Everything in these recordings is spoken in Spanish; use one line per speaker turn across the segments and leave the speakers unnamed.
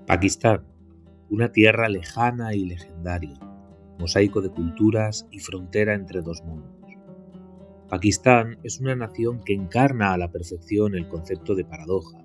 Pakistán, una tierra lejana y legendaria, mosaico de culturas y frontera entre dos mundos. Pakistán es una nación que encarna a la perfección el concepto de paradoja.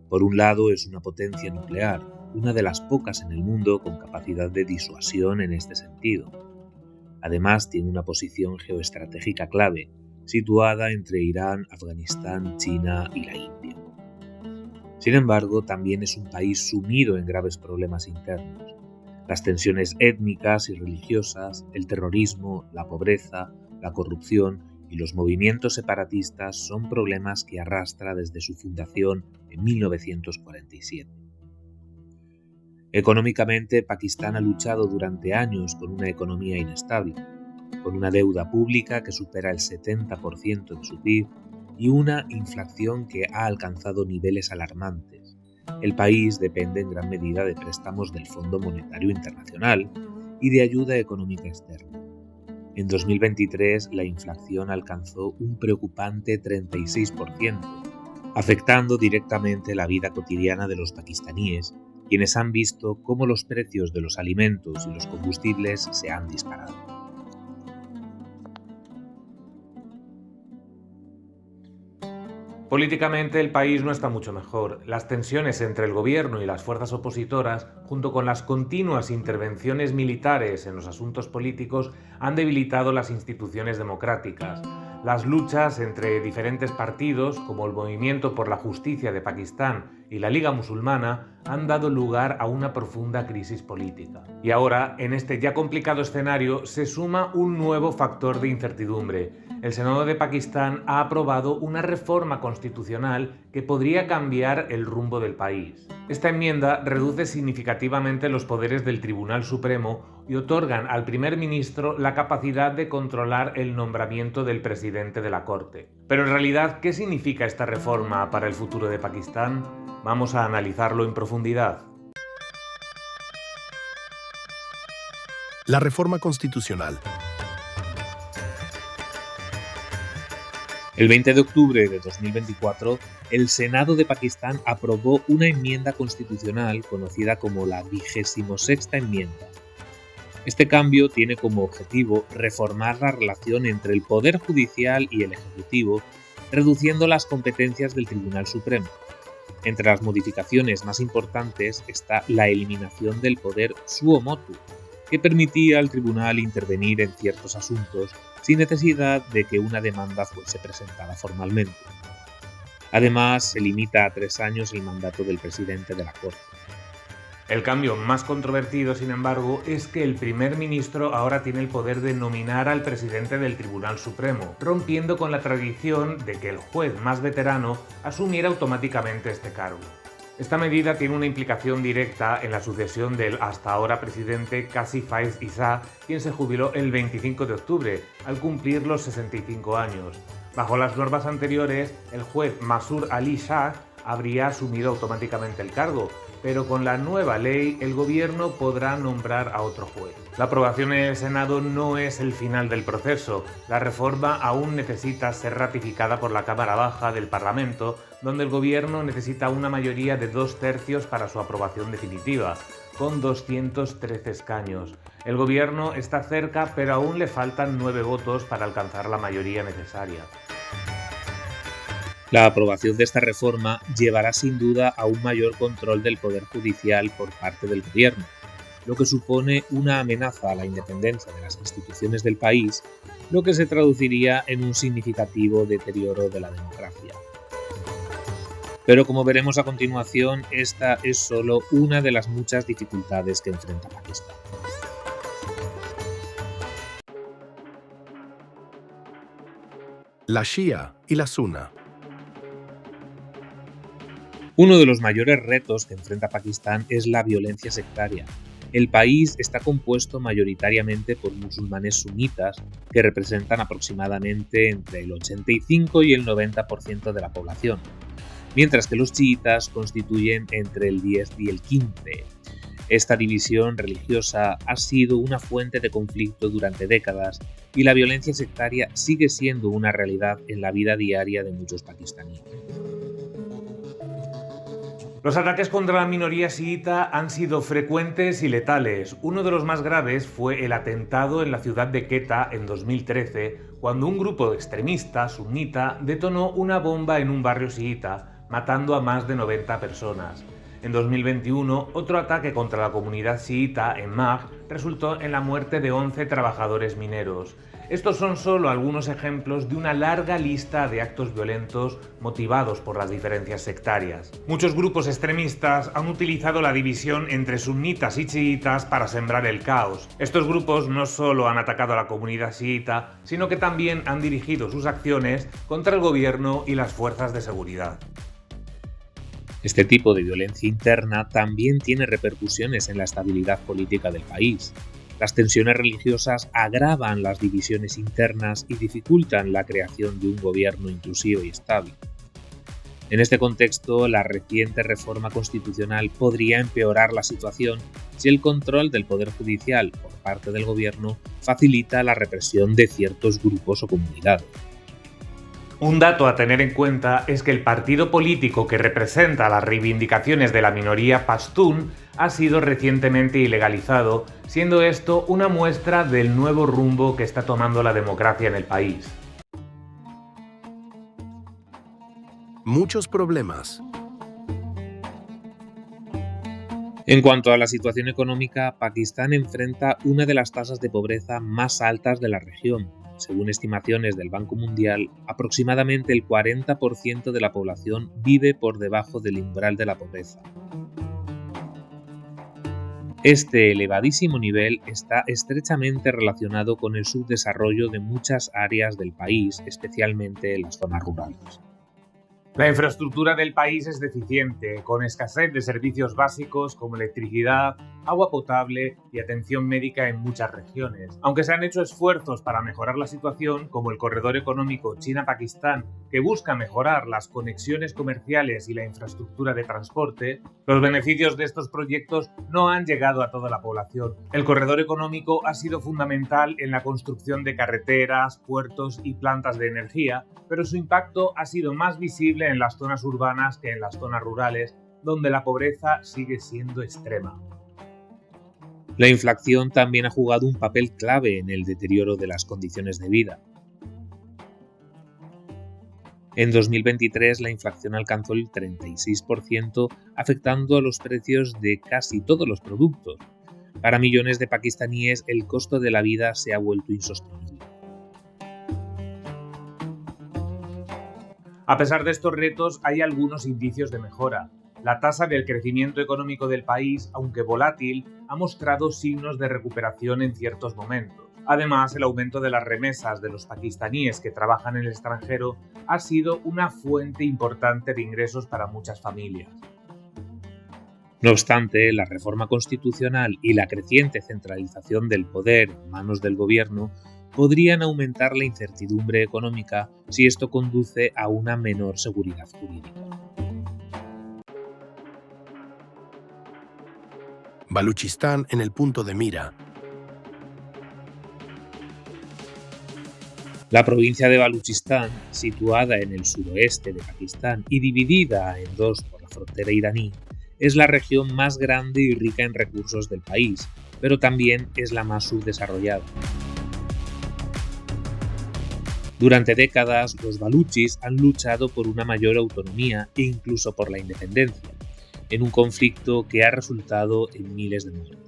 Por un lado es una potencia nuclear, una de las pocas en el mundo con capacidad de disuasión en este sentido. Además tiene una posición geoestratégica clave, situada entre Irán, Afganistán, China y la India. Sin embargo, también es un país sumido en graves problemas internos. Las tensiones étnicas y religiosas, el terrorismo, la pobreza, la corrupción y los movimientos separatistas son problemas que arrastra desde su fundación en 1947. Económicamente, Pakistán ha luchado durante años con una economía inestable, con una deuda pública que supera el 70% de su PIB y una inflación que ha alcanzado niveles alarmantes. El país depende en gran medida de préstamos del Fondo Monetario Internacional y de ayuda económica externa. En 2023 la inflación alcanzó un preocupante 36%, afectando directamente la vida cotidiana de los pakistaníes, quienes han visto cómo los precios de los alimentos y los combustibles se han disparado.
Políticamente el país no está mucho mejor. Las tensiones entre el gobierno y las fuerzas opositoras, junto con las continuas intervenciones militares en los asuntos políticos, han debilitado las instituciones democráticas. Las luchas entre diferentes partidos, como el Movimiento por la Justicia de Pakistán y la Liga Musulmana, han dado lugar a una profunda crisis política. Y ahora, en este ya complicado escenario, se suma un nuevo factor de incertidumbre. El Senado de Pakistán ha aprobado una reforma constitucional que podría cambiar el rumbo del país. Esta enmienda reduce significativamente los poderes del Tribunal Supremo y otorgan al primer ministro la capacidad de controlar el nombramiento del presidente de la Corte. Pero en realidad, ¿qué significa esta reforma para el futuro de Pakistán? Vamos a analizarlo en profundidad.
La reforma constitucional.
El 20 de octubre de 2024, el Senado de Pakistán aprobó una enmienda constitucional conocida como la 26ª enmienda. Este cambio tiene como objetivo reformar la relación entre el Poder Judicial y el Ejecutivo, reduciendo las competencias del Tribunal Supremo. Entre las modificaciones más importantes está la eliminación del poder suo motu, que permitía al tribunal intervenir en ciertos asuntos sin necesidad de que una demanda fuese presentada formalmente. Además, se limita a 3 años el mandato del presidente de la Corte.
El cambio más controvertido, sin embargo, es que el primer ministro ahora tiene el poder de nominar al presidente del Tribunal Supremo, rompiendo con la tradición de que el juez más veterano asumiera automáticamente este cargo. Esta medida tiene una implicación directa en la sucesión del hasta ahora presidente Qazi Faiz Issa, quien se jubiló el 25 de octubre, al cumplir los 65 años. Bajo las normas anteriores, el juez Masur Ali Shah habría asumido automáticamente el cargo, pero con la nueva ley el gobierno podrá nombrar a otro juez. La aprobación en el Senado no es el final del proceso. La reforma aún necesita ser ratificada por la Cámara Baja del Parlamento, donde el gobierno necesita una mayoría de 2/3 para su aprobación definitiva, con 213 escaños. El gobierno está cerca, pero aún le faltan 9 votos para alcanzar la mayoría necesaria.
La aprobación de esta reforma llevará sin duda a un mayor control del Poder Judicial por parte del gobierno, lo que supone una amenaza a la independencia de las instituciones del país, lo que se traduciría en un significativo deterioro de la democracia. Pero como veremos a continuación, esta es solo una de las muchas dificultades que enfrenta Pakistán.
La Shia y la Sunna.
Uno de los mayores retos que enfrenta Pakistán es la violencia sectaria. El país está compuesto mayoritariamente por musulmanes sunitas, que representan aproximadamente entre el 85 y el 90% de la población, mientras que los chiitas constituyen entre el 10 y el 15%. Esta división religiosa ha sido una fuente de conflicto durante décadas y la violencia sectaria sigue siendo una realidad en la vida diaria de muchos pakistaníes.
Los ataques contra la minoría chiita han sido frecuentes y letales. Uno de los más graves fue el atentado en la ciudad de Quetta en 2013, cuando un grupo extremista sunita detonó una bomba en un barrio chiita, matando a más de 90 personas. En 2021, otro ataque contra la comunidad chiita en Magh resultó en la muerte de 11 trabajadores mineros. Estos son solo algunos ejemplos de una larga lista de actos violentos motivados por las diferencias sectarias. Muchos grupos extremistas han utilizado la división entre sunitas y chiitas para sembrar el caos. Estos grupos no solo han atacado a la comunidad chiita, sino que también han dirigido sus acciones contra el gobierno y las fuerzas de seguridad.
Este tipo de violencia interna también tiene repercusiones en la estabilidad política del país. Las tensiones religiosas agravan las divisiones internas y dificultan la creación de un gobierno inclusivo y estable. En este contexto, la reciente reforma constitucional podría empeorar la situación si el control del poder judicial por parte del gobierno facilita la represión de ciertos grupos o comunidades.
Un dato a tener en cuenta es que el partido político que representa las reivindicaciones de la minoría pastún ha sido recientemente ilegalizado, siendo esto una muestra del nuevo rumbo que está tomando la democracia en el país.
Muchos problemas.
En cuanto a la situación económica, Pakistán enfrenta una de las tasas de pobreza más altas de la región. Según estimaciones del Banco Mundial, aproximadamente el 40% de la población vive por debajo del umbral de la pobreza. Este elevadísimo nivel está estrechamente relacionado con el subdesarrollo de muchas áreas del país, especialmente en las zonas rurales.
La infraestructura del país es deficiente, con escasez de servicios básicos como electricidad, agua potable y atención médica en muchas regiones. Aunque se han hecho esfuerzos para mejorar la situación, como el corredor económico China-Pakistán, que busca mejorar las conexiones comerciales y la infraestructura de transporte, los beneficios de estos proyectos no han llegado a toda la población. El corredor económico ha sido fundamental en la construcción de carreteras, puertos y plantas de energía, pero su impacto ha sido más visible en las zonas urbanas que en las zonas rurales, donde la pobreza sigue siendo extrema.
La inflación también ha jugado un papel clave en el deterioro de las condiciones de vida. En 2023 la inflación alcanzó el 36%, afectando a los precios de casi todos los productos. Para millones de pakistaníes el costo de la vida se ha vuelto insostenible.
A pesar de estos retos, hay algunos indicios de mejora. La tasa del crecimiento económico del país, aunque volátil, ha mostrado signos de recuperación en ciertos momentos. Además, el aumento de las remesas de los pakistaníes que trabajan en el extranjero ha sido una fuente importante de ingresos para muchas familias.
No obstante, la reforma constitucional y la creciente centralización del poder en manos del gobierno podrían aumentar la incertidumbre económica si esto conduce a una menor seguridad jurídica.
Baluchistán en el punto de mira.
La provincia de Baluchistán, situada en el suroeste de Pakistán y dividida en dos por la frontera iraní, es la región más grande y rica en recursos del país, pero también es la más subdesarrollada. Durante décadas, los baluchis han luchado por una mayor autonomía e incluso por la independencia, en un conflicto que ha resultado en miles de muertos.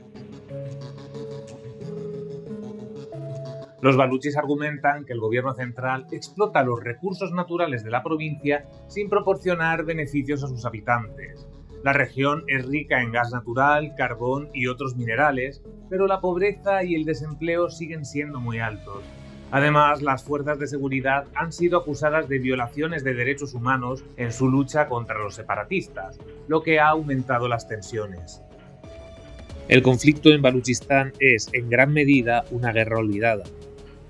Los baluchis argumentan que el gobierno central explota los recursos naturales de la provincia sin proporcionar beneficios a sus habitantes. La región es rica en gas natural, carbón y otros minerales, pero la pobreza y el desempleo siguen siendo muy altos. Además, las fuerzas de seguridad han sido acusadas de violaciones de derechos humanos en su lucha contra los separatistas, lo que ha aumentado las tensiones.
El conflicto en Baluchistán es, en gran medida, una guerra olvidada.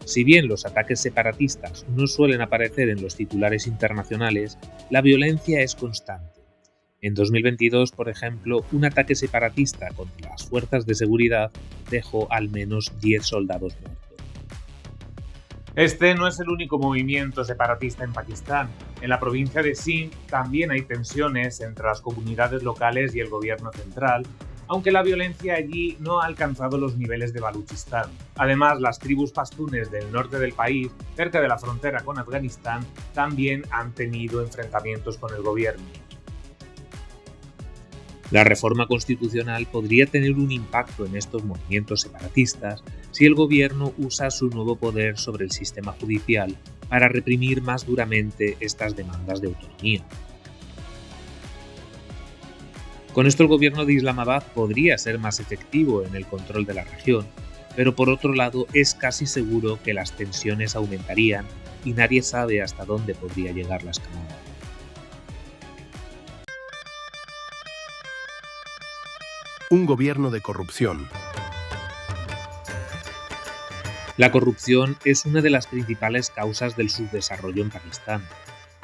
Si bien los ataques separatistas no suelen aparecer en los titulares internacionales, la violencia es constante. En 2022, por ejemplo, un ataque separatista contra las fuerzas de seguridad dejó al menos 10 soldados muertos.
Este no es el único movimiento separatista en Pakistán. En la provincia de Sindh también hay tensiones entre las comunidades locales y el gobierno central, aunque la violencia allí no ha alcanzado los niveles de Baluchistán. Además, las tribus pastunes del norte del país, cerca de la frontera con Afganistán, también han tenido enfrentamientos con el gobierno.
La reforma constitucional podría tener un impacto en estos movimientos separatistas si el gobierno usa su nuevo poder sobre el sistema judicial para reprimir más duramente estas demandas de autonomía. Con esto el gobierno de Islamabad podría ser más efectivo en el control de la región, pero por otro lado es casi seguro que las tensiones aumentarían y nadie sabe hasta dónde podría llegar la escalada.
Un gobierno de corrupción.
La corrupción es una de las principales causas del subdesarrollo en Pakistán.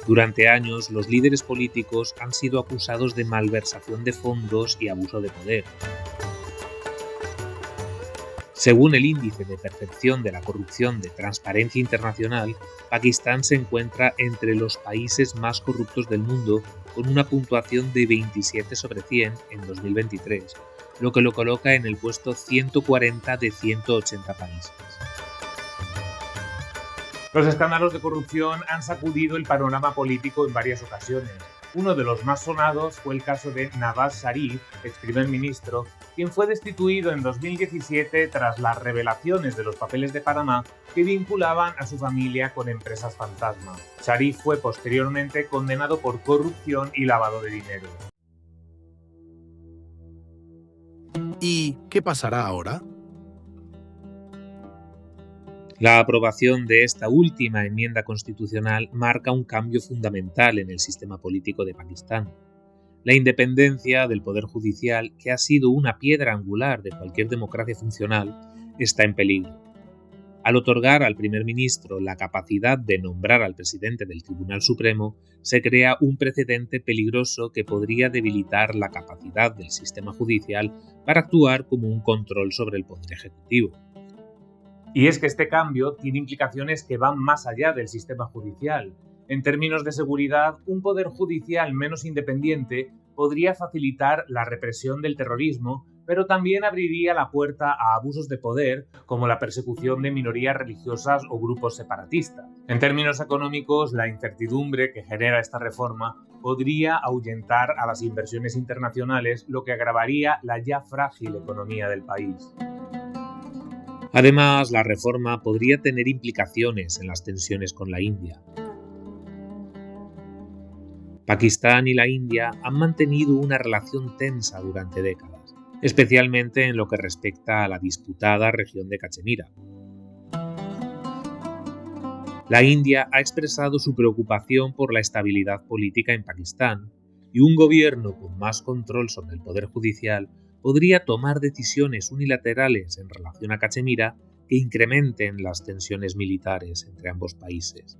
Durante años, los líderes políticos han sido acusados de malversación de fondos y abuso de poder. Según el índice de percepción de la corrupción de Transparencia Internacional, Pakistán se encuentra entre los países más corruptos del mundo, con una puntuación de 27 sobre 100 en 2023, lo que lo coloca en el puesto 140 de 180 países.
Los escándalos de corrupción han sacudido el panorama político en varias ocasiones. Uno de los más sonados fue el caso de Nawaz Sharif, ex primer ministro, quien fue destituido en 2017 tras las revelaciones de los papeles de Panamá que vinculaban a su familia con empresas fantasma. Sharif fue posteriormente condenado por corrupción y lavado de dinero.
¿Y qué pasará ahora?
La aprobación de esta última enmienda constitucional marca un cambio fundamental en el sistema político de Pakistán. La independencia del poder judicial, que ha sido una piedra angular de cualquier democracia funcional, está en peligro. Al otorgar al primer ministro la capacidad de nombrar al presidente del Tribunal Supremo, se crea un precedente peligroso que podría debilitar la capacidad del sistema judicial para actuar como un control sobre el poder ejecutivo.
Y es que este cambio tiene implicaciones que van más allá del sistema judicial. En términos de seguridad, un poder judicial menos independiente podría facilitar la represión del terrorismo, pero también abriría la puerta a abusos de poder, como la persecución de minorías religiosas o grupos separatistas. En términos económicos, la incertidumbre que genera esta reforma podría ahuyentar a las inversiones internacionales, lo que agravaría la ya frágil economía del país.
Además, la reforma podría tener implicaciones en las tensiones con la India. Pakistán y la India han mantenido una relación tensa durante décadas, especialmente en lo que respecta a la disputada región de Cachemira. La India ha expresado su preocupación por la estabilidad política en Pakistán y un gobierno con más control sobre el poder judicial podría tomar decisiones unilaterales en relación a Cachemira que incrementen las tensiones militares entre ambos países.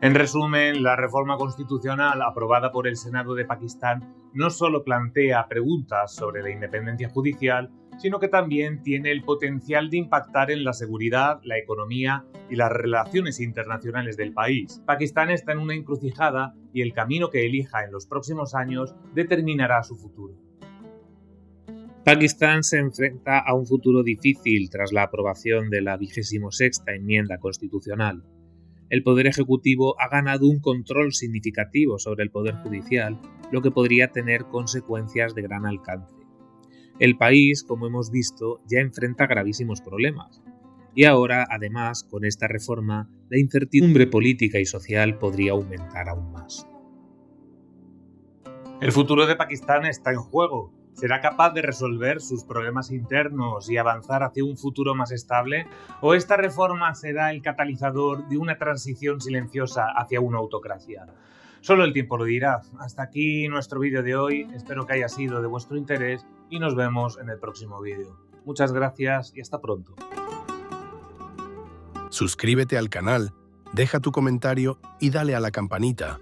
En resumen, la reforma constitucional aprobada por el Senado de Pakistán no solo plantea preguntas sobre la independencia judicial, sino que también tiene el potencial de impactar en la seguridad, la economía y las relaciones internacionales del país. Pakistán está en una encrucijada y el camino que elija en los próximos años determinará su futuro.
Pakistán se enfrenta a un futuro difícil tras la aprobación de la 26ª enmienda constitucional. El Poder Ejecutivo ha ganado un control significativo sobre el Poder Judicial, lo que podría tener consecuencias de gran alcance. El país, como hemos visto, ya enfrenta gravísimos problemas. Y ahora, además, con esta reforma, la incertidumbre política y social podría aumentar aún más.
El futuro de Pakistán está en juego. ¿Será capaz de resolver sus problemas internos y avanzar hacia un futuro más estable? ¿O esta reforma será el catalizador de una transición silenciosa hacia una autocracia? Solo el tiempo lo dirá. Hasta aquí nuestro vídeo de hoy. Espero que haya sido de vuestro interés y nos vemos en el próximo vídeo. Muchas gracias y hasta pronto.
Suscríbete al canal, deja tu comentario y dale a la campanita.